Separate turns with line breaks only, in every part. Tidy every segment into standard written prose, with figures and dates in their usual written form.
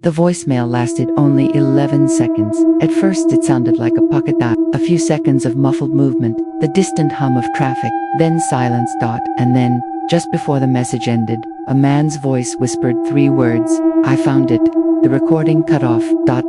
The voicemail lasted only 11 seconds. At first it sounded like a pocket dial, a few seconds of muffled movement, the distant hum of traffic, then silence. And then, just before the message ended, a man's voice whispered 3 words, "I found it." The recording cut off.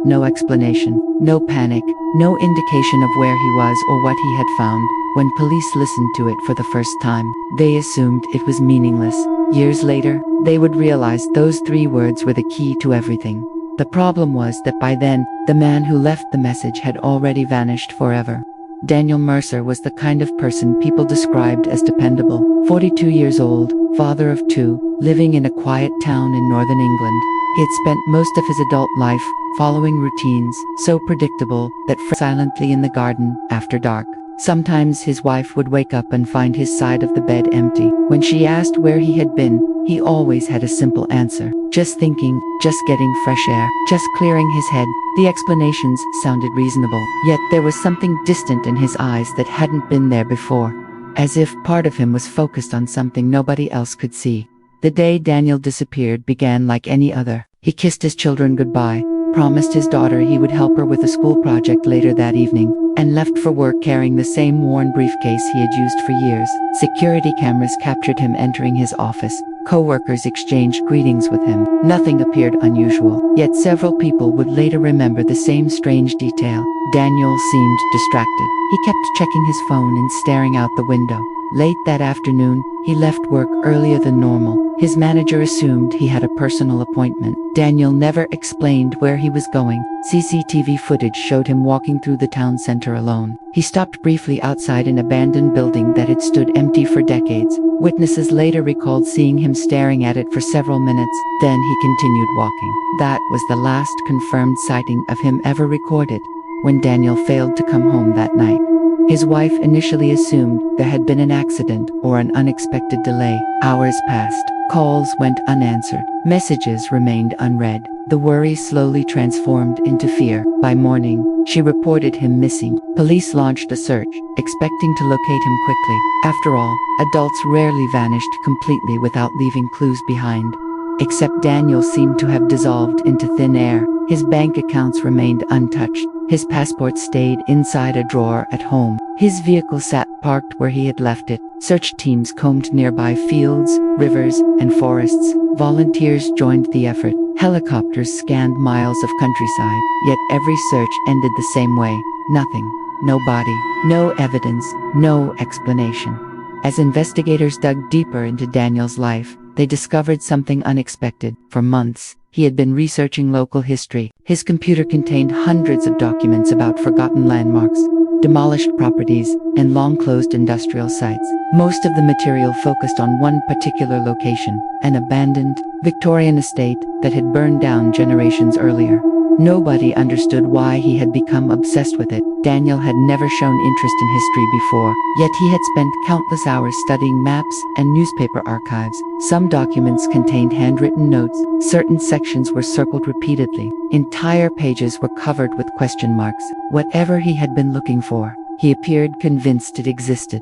No explanation, no panic, no indication of where he was or what he had found. When police listened to it for the first time, they assumed it was meaningless. Years later, they would realize those 3 words were the key to everything. The problem was that by then, the man who left the message had already vanished forever. Daniel Mercer was the kind of person people described as dependable. 42 years old, father of 2, living in a quiet town in northern England. He had spent most of his adult life following routines so predictable that silently in the garden after dark. Sometimes his wife would wake up and find his side of the bed empty. When she asked where he had been, he always had a simple answer. Just thinking, just getting fresh air, just clearing his head. The explanations sounded reasonable, yet there was something distant in his eyes that hadn't been there before. As if part of him was focused on something nobody else could see. The day Daniel disappeared began like any other. He kissed his children goodbye, promised his daughter he would help her with a school project later that evening, and left for work carrying the same worn briefcase he had used for years. Security cameras captured him entering his office. Co-workers exchanged greetings with him. Nothing appeared unusual, yet several people would later remember the same strange detail. Daniel seemed distracted. He kept checking his phone and staring out the window. Late that afternoon, he left work earlier than normal. His manager assumed he had a personal appointment. Daniel never explained where he was going. CCTV footage showed him walking through the town center alone. He stopped briefly outside an abandoned building that had stood empty for decades. Witnesses later recalled seeing him staring at it for several minutes. Then he continued walking. That was the last confirmed sighting of him ever recorded. When Daniel failed to come home that night, his wife initially assumed there had been an accident or an unexpected delay. Hours passed. Calls went unanswered. Messages remained unread. The worry slowly transformed into fear. By morning, she reported him missing. Police launched a search, expecting to locate him quickly. After all, adults rarely vanished completely without leaving clues behind. Except Daniel seemed to have dissolved into thin air. His bank accounts remained untouched. His passport stayed inside a drawer at home. His vehicle sat parked where he had left it. Search teams combed nearby fields, rivers, and forests. Volunteers joined the effort. Helicopters scanned miles of countryside. Yet every search ended the same way. Nothing. No body. No evidence. No explanation. As investigators dug deeper into Daniel's life, they discovered something unexpected. For months, he had been researching local history. His computer contained hundreds of documents about forgotten landmarks, demolished properties, and long-closed industrial sites. Most of the material focused on one particular location, an abandoned, Victorian estate that had burned down generations earlier. Nobody understood why he had become obsessed with it. Daniel had never shown interest in history before, yet he had spent countless hours studying maps and newspaper archives. Some documents contained handwritten notes. Certain sections were circled repeatedly. Entire pages were covered with question marks. Whatever he had been looking for, he appeared convinced it existed.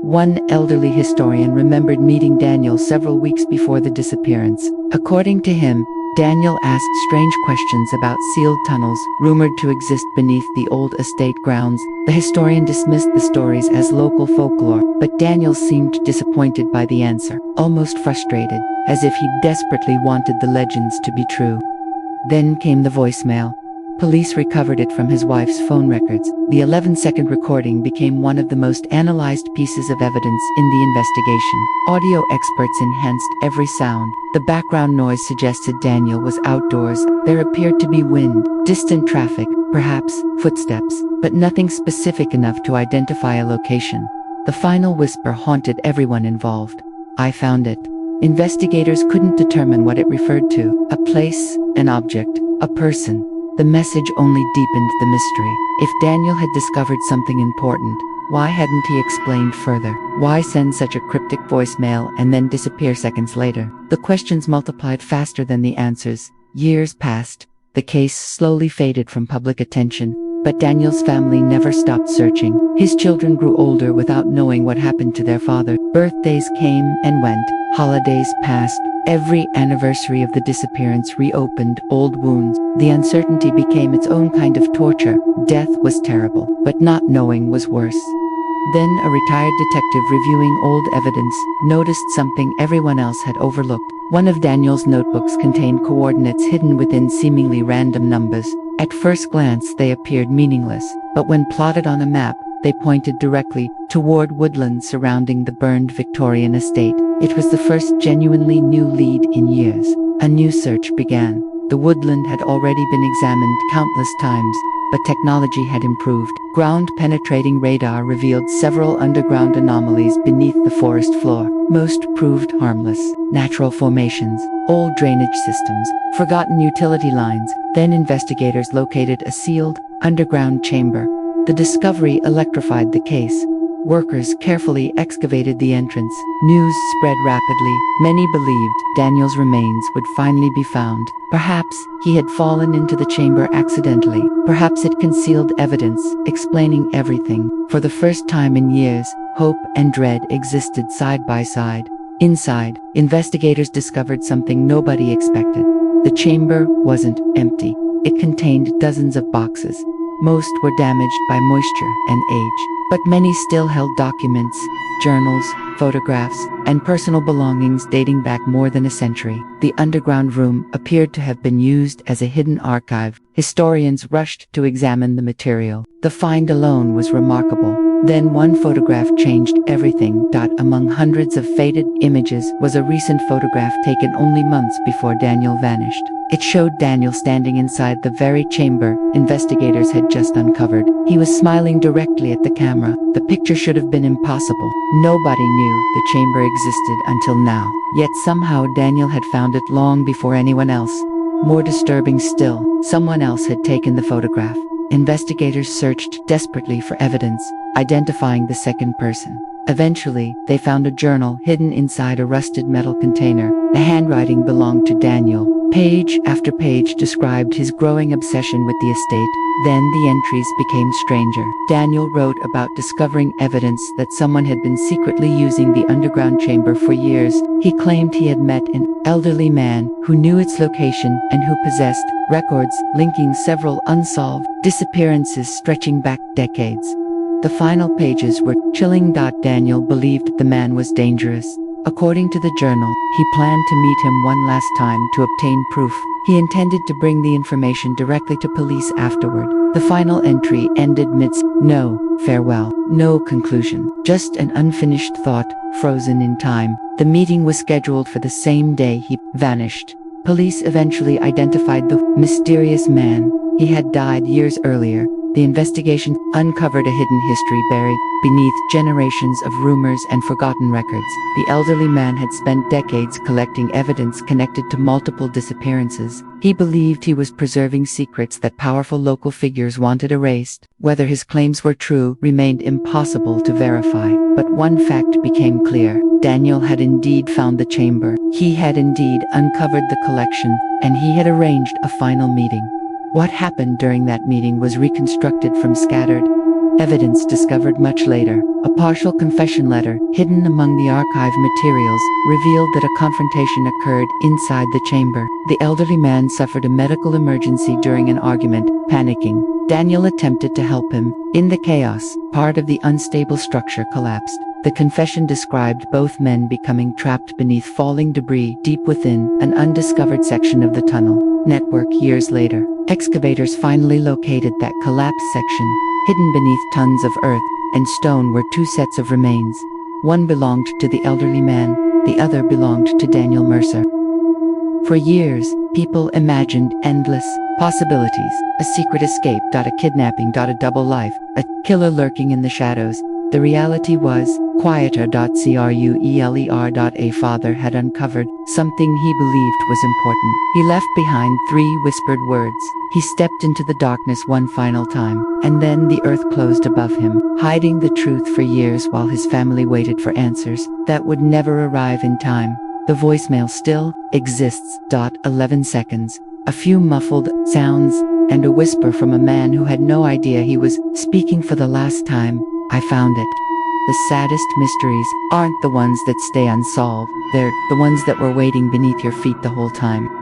One elderly historian remembered meeting Daniel several weeks before the disappearance. According to him, Daniel asked strange questions about sealed tunnels rumored to exist beneath the old estate grounds. The historian dismissed the stories as local folklore, but Daniel seemed disappointed by the answer, almost frustrated, as if he desperately wanted the legends to be true. Then came the voicemail. Police recovered it from his wife's phone records. The 11-second recording became one of the most analyzed pieces of evidence in the investigation. Audio experts enhanced every sound. The background noise suggested Daniel was outdoors. There appeared to be wind, distant traffic, perhaps footsteps, but nothing specific enough to identify a location. The final whisper haunted everyone involved. "I found it." Investigators couldn't determine what it referred to. A place, an object, a person. The message only deepened the mystery. If Daniel had discovered something important, why hadn't he explained further? Why send such a cryptic voicemail and then disappear seconds later? The questions multiplied faster than the answers. Years passed. The case slowly faded from public attention, but Daniel's family never stopped searching. His children grew older without knowing what happened to their father. Birthdays came and went. Holidays passed. Every anniversary of the disappearance reopened old wounds. The uncertainty became its own kind of torture. Death was terrible, but not knowing was worse. Then a retired detective reviewing old evidence noticed something everyone else had overlooked. One of Daniel's notebooks contained coordinates hidden within seemingly random numbers. At first glance they appeared meaningless, but when plotted on a map, they pointed directly toward woodlands surrounding the burned Victorian estate. It was the first genuinely new lead in years. A new search began. The woodland had already been examined countless times, but technology had improved. Ground-penetrating radar revealed several underground anomalies beneath the forest floor. Most proved harmless. Natural formations, old drainage systems, forgotten utility lines. Then investigators located a sealed, underground chamber. The discovery electrified the case. Workers carefully excavated the entrance. News spread rapidly. Many believed Daniel's remains would finally be found. Perhaps he had fallen into the chamber accidentally. Perhaps it concealed evidence, explaining everything. For the first time in years, hope and dread existed side by side. Inside, investigators discovered something nobody expected. The chamber wasn't empty. It contained dozens of boxes. Most were damaged by moisture and age, but many still held documents, journals, photographs, and personal belongings dating back more than a century. The underground room appeared to have been used as a hidden archive. Historians rushed to examine the material. The find alone was remarkable. Then one photograph changed everything. Among hundreds of faded images was a recent photograph taken only months before Daniel vanished. It showed Daniel standing inside the very chamber investigators had just uncovered. He was smiling directly at the camera. The picture should have been impossible. Nobody knew the chamber existed until now. Yet somehow Daniel had found it long before anyone else. More disturbing still, someone else had taken the photograph. Investigators searched desperately for evidence, identifying the second person. Eventually, they found a journal hidden inside a rusted metal container. The handwriting belonged to Daniel. Page after page described his growing obsession with the estate. Then the entries became stranger. Daniel wrote about discovering evidence that someone had been secretly using the underground chamber for years. He claimed he had met an elderly man who knew its location and who possessed records linking several unsolved disappearances stretching back decades. The final pages were chilling. Daniel believed the man was dangerous. According to the journal, he planned to meet him one last time to obtain proof. He intended to bring the information directly to police afterward. The final entry ended midst no farewell, no conclusion, just an unfinished thought, frozen in time. The meeting was scheduled for the same day he vanished. Police eventually identified the mysterious man. He had died years earlier. The investigation uncovered a hidden history buried beneath generations of rumors and forgotten records. The elderly man had spent decades collecting evidence connected to multiple disappearances. He believed he was preserving secrets that powerful local figures wanted erased. Whether his claims were true remained impossible to verify. But one fact became clear. Daniel had indeed found the chamber. He had indeed uncovered the collection, and he had arranged a final meeting. What happened during that meeting was reconstructed from scattered evidence discovered much later. A partial confession letter, hidden among the archive materials, revealed that a confrontation occurred inside the chamber. The elderly man suffered a medical emergency during an argument. Panicking, Daniel attempted to help him. In the chaos, part of the unstable structure collapsed. The confession described both men becoming trapped beneath falling debris deep within an undiscovered section of the tunnel network. Years later, excavators finally located that collapsed section. Hidden beneath tons of earth and stone were two sets of remains. One belonged to the elderly man, the other belonged to Daniel Mercer. For years, people imagined endless possibilities: a secret escape, a kidnapping, a double life, a killer lurking in the shadows. The reality was quieter. Crueler. A father had uncovered something he believed was important. He left behind 3 whispered words. He stepped into the darkness one final time, and then the earth closed above him, hiding the truth for years while his family waited for answers that would never arrive in time. The voicemail still exists. 11 seconds. A few muffled sounds, and a whisper from a man who had no idea he was speaking for the last time. I found it. the saddest mysteries aren't the ones that stay unsolved. They're the ones that were waiting beneath your feet the whole time.